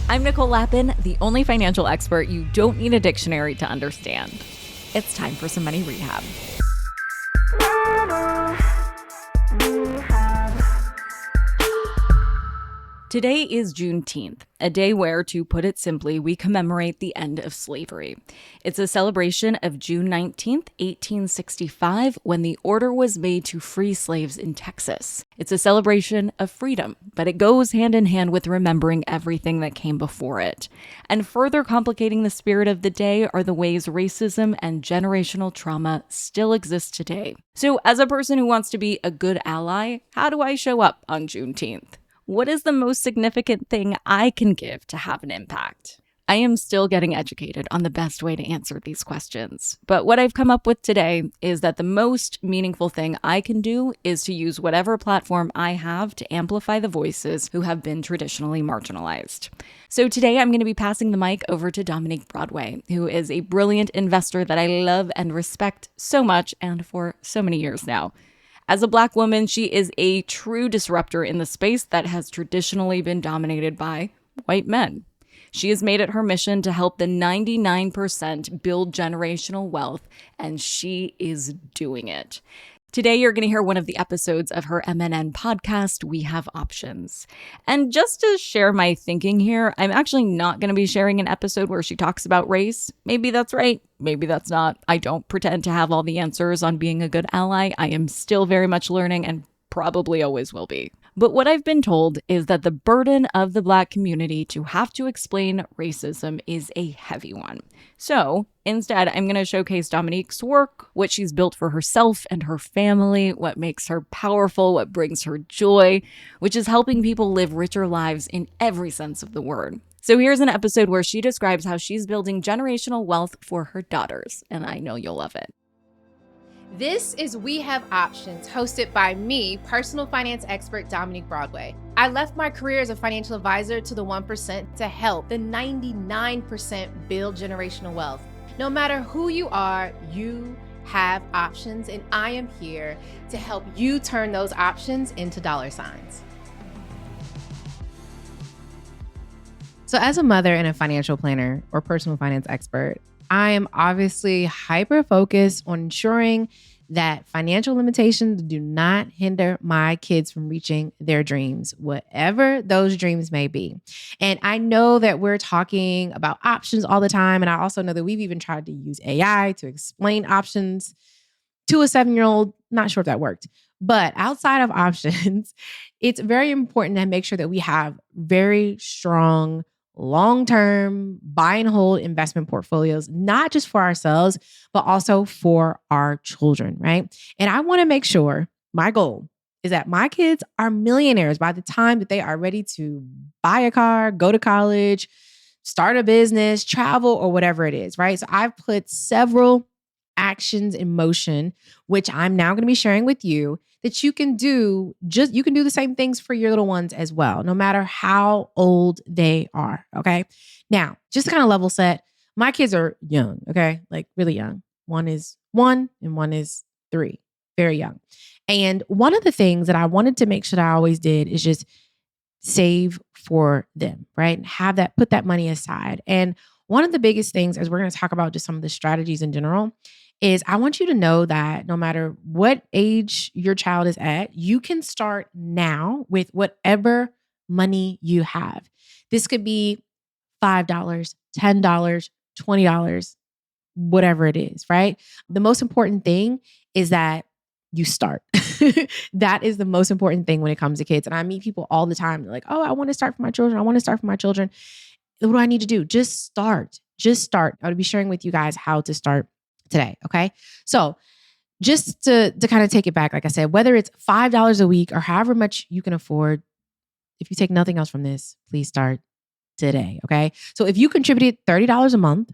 I'm Nicole Lappin, the only financial expert you don't need a dictionary to understand. It's time for some money rehab. Today is Juneteenth, a day where, to put it simply, we commemorate the end of slavery. It's a celebration of June 19th, 1865, when the order was made to free slaves in Texas. It's a celebration of freedom, but it goes hand in hand with remembering everything that came before it. And further complicating the spirit of the day are the ways racism and generational trauma still exist today. So, as a person who wants to be a good ally, how do I show up on Juneteenth? What is the most significant thing I can give to have an impact? I am still getting educated on the best way to answer these questions. But what I've come up with today is that the most meaningful thing I can do is to use whatever platform I have to amplify the voices who have been traditionally marginalized. So today I'm going to be passing the mic over to Dominique Broadway, who is a brilliant investor that I love and respect so much and for so many years now. As a Black woman, she is a true disruptor in the space that has traditionally been dominated by white men. She has made it her mission to help the 99% build generational wealth, and she is doing it. Today, you're going to hear one of the episodes of her MNN podcast, We Have Options. And just to share my thinking here, I'm actually not going to be sharing an episode where she talks about race. Maybe that's right. Maybe that's not. I don't pretend to have all the answers on being a good ally. I am still very much learning and probably always will be. But what I've been told is that the burden of the Black community to have to explain racism is a heavy one. So instead, I'm going to showcase Dominique's work, what she's built for herself and her family, what makes her powerful, what brings her joy, which is helping people live richer lives in every sense of the word. So here's an episode where she describes how she's building generational wealth for her daughters, and I know you'll love it. This is We Have Options, hosted by me, personal finance expert Dominique Broadway. I left my career as a financial advisor to the 1% to help the 99% build generational wealth. No matter who you are, you have options, and I am here to help you turn those options into dollar signs. So as a mother and a financial planner or personal finance expert, I am obviously hyper-focused on ensuring that financial limitations do not hinder my kids from reaching their dreams, whatever those dreams may be. And I know that we're talking about options all the time. And I also know that we've even tried to use AI to explain options to a 7-year-old. Not sure if that worked. But outside of options, it's very important to make sure that we have very strong long-term buy and hold investment portfolios, not just for ourselves, but also for our children, right? And I want to make sure, my goal is that my kids are millionaires by the time that they are ready to buy a car, go to college, start a business, travel, or whatever it is, right? So I've put several actions in motion, which I'm now going to be sharing with you, that you can do the same things for your little ones as well, no matter how old they are. Okay. Now, just to kind of level set, my kids are young. Okay. Like really young. One is 1 and one is 3, very young. And one of the things that I wanted to make sure that I always did is just save for them, right? And put that money aside. And one of the biggest things, as we're going to talk about just some of the strategies in general, is I want you to know that no matter what age your child is at, you can start now with whatever money you have. This could be $5, $10, $20, whatever it is, right? The most important thing is that you start. That is the most important thing when it comes to kids. And I meet people all the time. They're like, oh, I want to start for my children. I want to start for my children. What do I need to do? Just start. Just start. I would be sharing with you guys how to start today. Okay. So just to kind of take it back, like I said, whether it's $5 a week or however much you can afford, if you take nothing else from this, please start today. Okay. So if you contributed $30 a month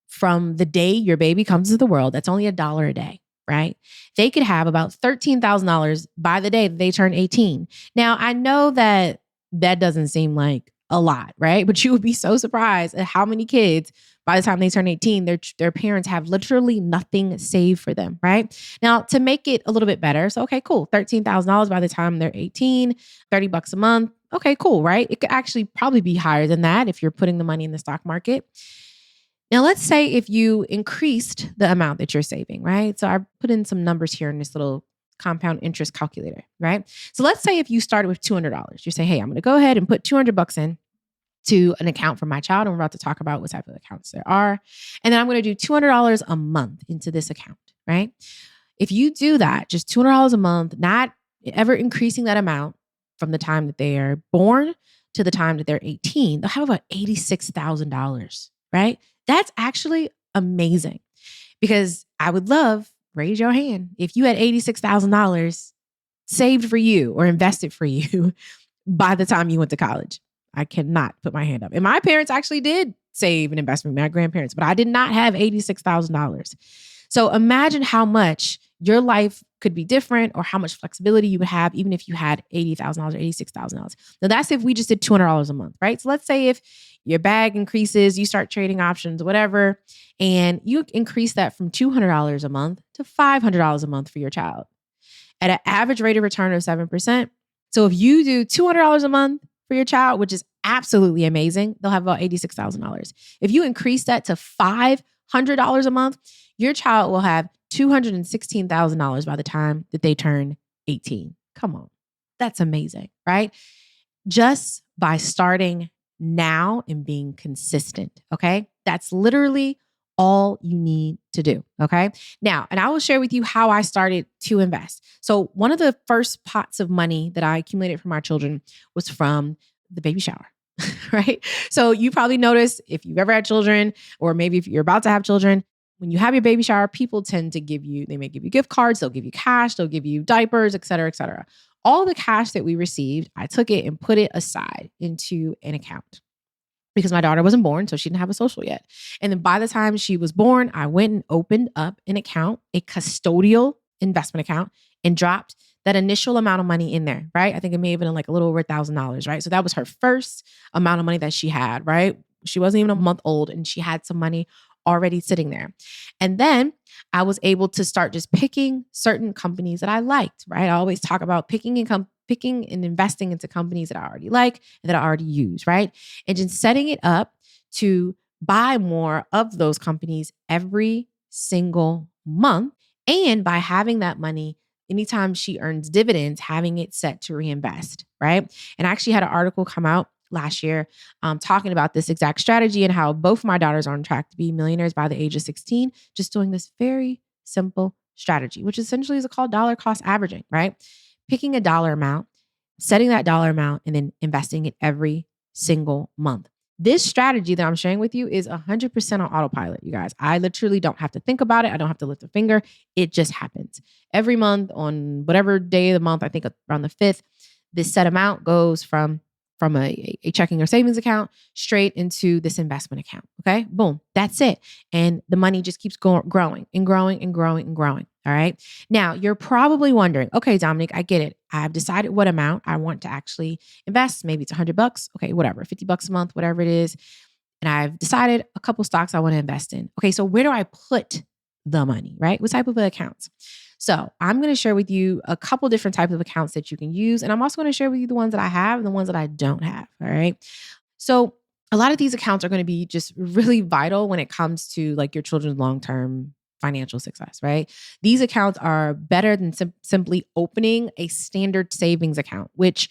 from the day your baby comes into the world, that's only $1 a day, right? They could have about $13,000 by the day that they turn 18. Now, I know that doesn't seem like a lot, right? But you would be so surprised at how many kids by the time they turn 18, their parents have literally nothing saved for them, right? Now, to make it a little bit better, so okay, cool, $13,000 by the time they're 18, $30 a month, Okay, cool, right? It could actually probably be higher than that if you're putting the money in the stock market. Now, let's say if you increased the amount that you're saving, right? So I put in some numbers here in this little compound interest calculator, right? So let's say if you started with $200, you say, hey, I'm going to go ahead and put $200 in to an account for my child. And we're about to talk about what type of accounts there are. And then I'm going to do $200 a month into this account, right? If you do that, just $200 a month, not ever increasing that amount from the time that they are born to the time that they're 18, they'll have about $86,000, right? That's actually amazing, because I would love, raise your hand, if you had $86,000 saved for you or invested for you by the time you went to college. I cannot put my hand up. And my parents actually did save and invest with my grandparents, but I did not have $86,000. So imagine how much your life could be different, or how much flexibility you would have even if you had $80,000 or $86,000. Now that's if we just did $200 a month, right? So let's say if your bag increases, you start trading options, whatever, and you increase that from $200 a month to $500 a month for your child at an average rate of return of 7%. So if you do $200 a month for your child, which is absolutely amazing, they'll have about $86,000. If you increase that to $500 a month, your child will have $216,000 by the time that they turn 18. Come on. That's amazing, right? Just by starting now and being consistent, okay? That's literally all you need to do, okay? Now, and I will share with you how I started to invest. So one of the first pots of money that I accumulated for my children was from the baby shower, right? So you probably noticed, if you've ever had children, or maybe if you're about to have children, when you have your baby shower, people tend to they may give you gift cards, they'll give you cash, they'll give you diapers, et cetera, et cetera. All the cash that we received, I took it and put it aside into an account, because my daughter wasn't born, so she didn't have a social yet. And then by the time she was born, I went and opened up an account, a custodial investment account, and dropped that initial amount of money in there, right? I think it may have been like a little over $1,000, right? So that was her first amount of money that she had, right? She wasn't even a month old, and she had some money already sitting there. And then I was able to start just picking certain companies that I liked, right? I always talk about picking and investing into companies that I already like and that I already use, right? And just setting it up to buy more of those companies every single month. And by having that money, anytime she earns dividends, having it set to reinvest, right? And I actually had an article come out last year talking about this exact strategy and how both my daughters are on track to be millionaires by the age of 16, just doing this very simple strategy, which essentially is called dollar cost averaging, right? Picking a dollar amount, setting that dollar amount, and then investing it every single month. This strategy that I'm sharing with you is 100% on autopilot, you guys. I literally don't have to think about it. I don't have to lift a finger. It just happens. Every month on whatever day of the month, I think around the 5th, this set amount goes from a checking or savings account straight into this investment account. Okay. Boom. That's it. And the money just keeps growing and growing and growing and growing. All right. Now you're probably wondering, okay, Dominique, I get it. I've decided what amount I want to actually invest. Maybe it's $100. Okay. Whatever, $50 a month, whatever it is. And I've decided a couple stocks I want to invest in. Okay. So where do I put the money, right? What type of accounts? So I'm going to share with you a couple different types of accounts that you can use. And I'm also going to share with you the ones that I have and the ones that I don't have. All right. So a lot of these accounts are going to be just really vital when it comes to like your children's long-term financial success, right? These accounts are better than simply opening a standard savings account, which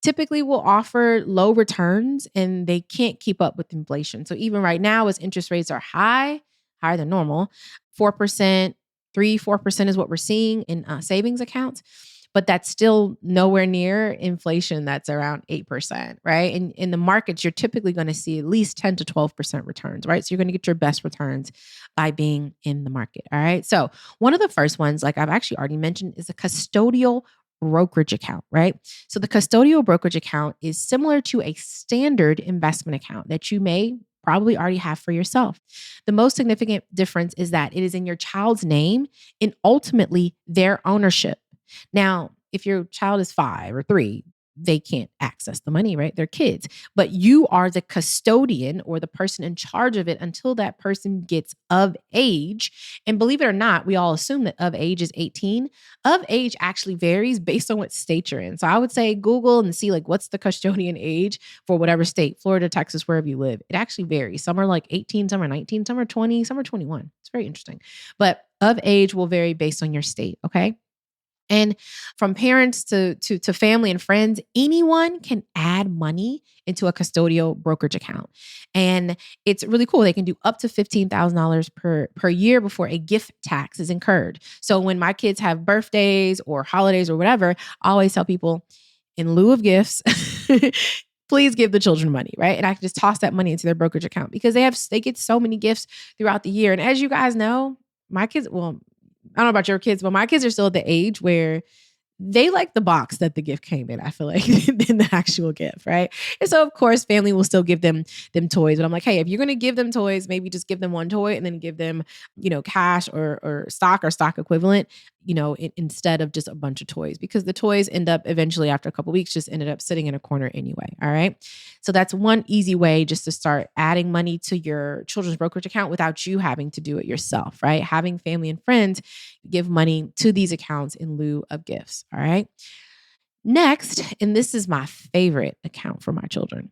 typically will offer low returns and they can't keep up with inflation. So even right now, as interest rates are higher than normal, 4%, 3-4% is what we're seeing in savings accounts, but that's still nowhere near inflation that's around 8%, right? And in the markets, you're typically going to see at least 10 to 12% returns, right? So you're going to get your best returns by being in the market, all right? So one of the first ones, like I've actually already mentioned, is a custodial brokerage account, right? So the custodial brokerage account is similar to a standard investment account that you may probably already have for yourself. The most significant difference is that it is in your child's name and ultimately their ownership. Now, if your child is 5 or 3, they can't access the money, right? They're kids, but you are the custodian or the person in charge of it until that person gets of age. And believe it or not, we all assume that of age is 18. Of age actually varies based on what state you're in. So I would say Google and see like what's the custodian age for whatever state, Florida, Texas, wherever you live. It actually varies. Some are like 18, some are 19, some are 20, some are 21. It's very interesting. But of age will vary based on your state, okay? And from parents to family and friends, anyone can add money into a custodial brokerage account. And it's really cool. They can do up to $15,000 per year before a gift tax is incurred. So when my kids have birthdays or holidays or whatever, I always tell people, in lieu of gifts, please give the children money, right? And I can just toss that money into their brokerage account because they get so many gifts throughout the year. And as you guys know, my kids, well, I don't know about your kids, but my kids are still at the age where they like the box that the gift came in, I feel like, than the actual gift, right? And so, of course, family will still give them toys. But I'm like, hey, if you're going to give them toys, maybe just give them one toy and then give them, cash or stock equivalent, instead of just a bunch of toys. Because the toys end up eventually, after a couple of weeks, just ended up sitting in a corner anyway, all right? So that's one easy way just to start adding money to your children's brokerage account without you having to do it yourself, right? Having family and friends give money to these accounts in lieu of gifts. All right. Next, and this is my favorite account for my children,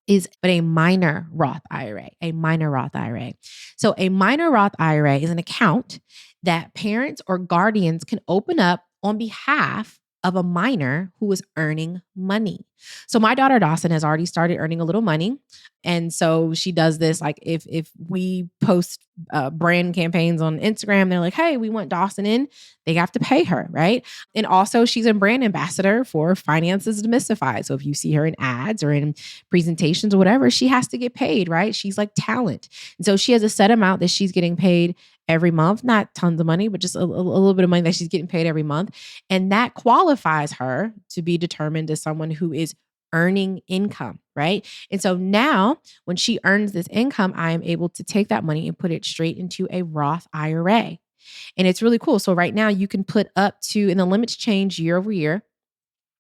is a minor Roth IRA, a minor Roth IRA. So a minor Roth IRA is an account that parents or guardians can open up on behalf of a minor who is earning money. So my daughter Dawson has already started earning a little money. And so she does this, like if we post brand campaigns on Instagram, they're like, hey, we want Dawson in, they have to pay her, right? And also she's a brand ambassador for Finances Demystified. So if you see her in ads or in presentations or whatever, she has to get paid, right? She's like talent. And so she has a set amount that she's getting paid every month, not tons of money, but just a little bit of money that she's getting paid every month. And that qualifies her to be determined as someone who is earning income, right? And so now when she earns this income, I am able to take that money and put it straight into a Roth IRA. And it's really cool. So right now you can put up to, and the limits change year over year,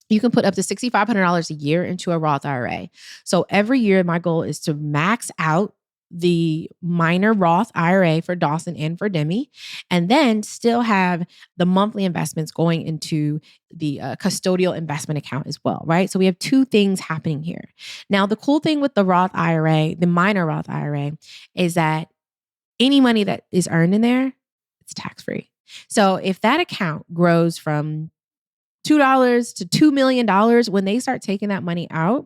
you can put up to $6,500 a year into a Roth IRA. So every year my goal is to max out the minor Roth IRA for Dawson and for Demi, and then still have the monthly investments going into the custodial investment account as well, right? So we have two things happening here. Now, the cool thing with the Roth IRA, the minor Roth IRA, is that any money that is earned in there, it's tax-free. So if that account grows from $2 to $2 million, when they start taking that money out,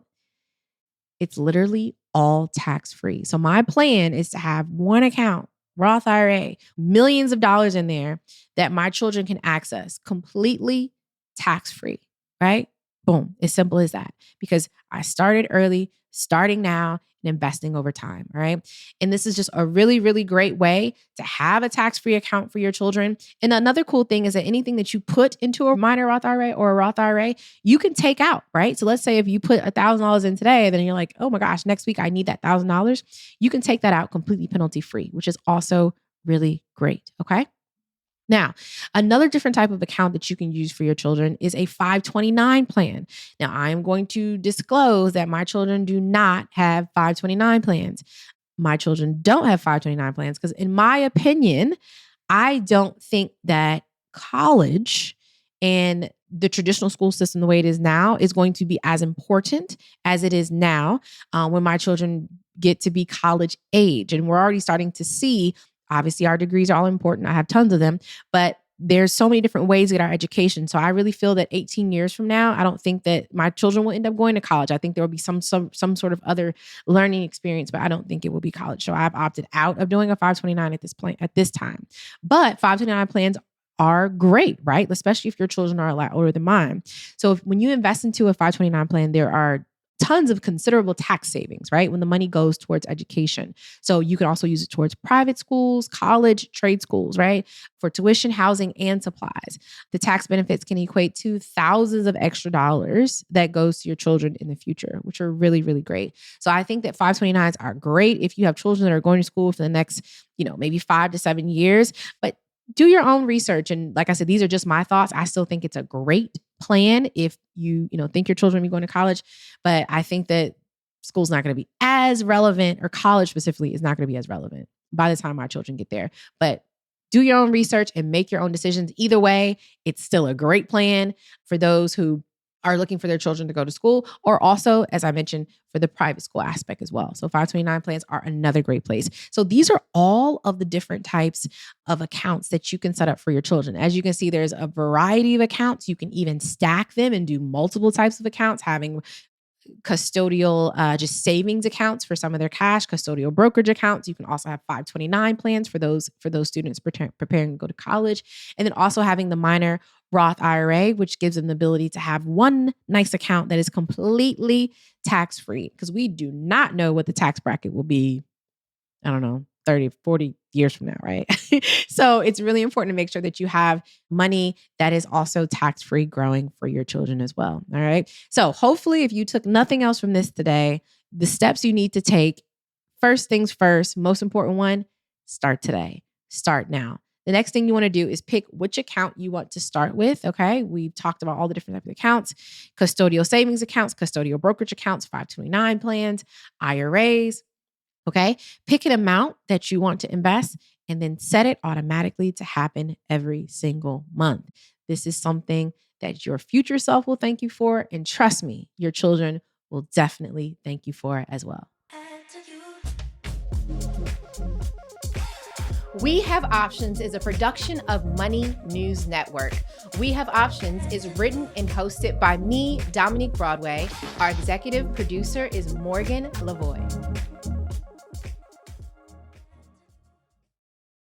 it's literally all tax-free. So my plan is to have one account, Roth IRA, millions of dollars in there that my children can access completely tax-free, right? Boom, as simple as that. Because I started early, starting now, and investing over time, all right? And this is just a really, really great way to have a tax-free account for your children. And another cool thing is that anything that you put into a minor Roth IRA or a Roth IRA, you can take out, right? So let's say if you put $1,000 in today, then you're like, oh my gosh, next week I need that $1,000. You can take that out completely penalty-free, which is also really great, okay? Now, another different type of account that you can use for your children is a 529 plan. Now, I'm going to disclose that my children do not have 529 plans. My children don't have 529 plans because, in my opinion, I don't think that college and the traditional school system, the way it is now, is going to be as important as it is now when my children get to be college age. And we're already starting to see, obviously, our degrees are all important. I have tons of them, but there's so many different ways to get our education. So I really feel that 18 years from now, I don't think that my children will end up going to college. I think there will be some sort of other learning experience, but I don't think it will be college. So I've opted out of doing a 529 at this time. But 529 plans are great, right? Especially if your children are a lot older than mine. So when you invest into a 529 plan, there are tons of considerable tax savings, right? When the money goes towards education. So you can also use it towards private schools, college, trade schools, right? For tuition, housing, and supplies. The tax benefits can equate to thousands of extra dollars that goes to your children in the future, which are really, really great. So I think that 529s are great if you have children that are going to school for the next, maybe 5 to 7 years. But do your own research. And like I said, these are just my thoughts. I still think it's a great plan if you think your children will be going to college. But I think that school's not going to be as relevant, or college specifically is not going to be as relevant by the time our children get there. But do your own research and make your own decisions. Either way, it's still a great plan for those who are looking for their children to go to school, or also, as I mentioned, for the private school aspect as well. So 529 plans are another great place. So these are all of the different types of accounts that you can set up for your children. As you can see, there's a variety of accounts. You can even stack them and do multiple types of accounts, having custodial just savings accounts for some of their cash, custodial brokerage accounts. You can also have 529 plans for those students preparing to go to college, and then also having the minor Roth IRA, which gives them the ability to have one nice account that is completely tax-free, because we do not know what the tax bracket will be, I don't know, 30, 40 years from now, right? So it's really important to make sure that you have money that is also tax-free growing for your children as well. All right. So hopefully, if you took nothing else from this today, the steps you need to take, first things first, most important one, start today. Start now. The next thing you want to do is pick which account you want to start with. Okay. We've talked about all the different types of accounts: custodial savings accounts, custodial brokerage accounts, 529 plans, IRAs. Okay. Pick an amount that you want to invest and then set it automatically to happen every single month. This is something that your future self will thank you for. And trust me, your children will definitely thank you for as well. We Have Options is a production of Money News Network. We Have Options is written and hosted by me, Dominique Broadway. Our executive producer is Morgan Lavoie.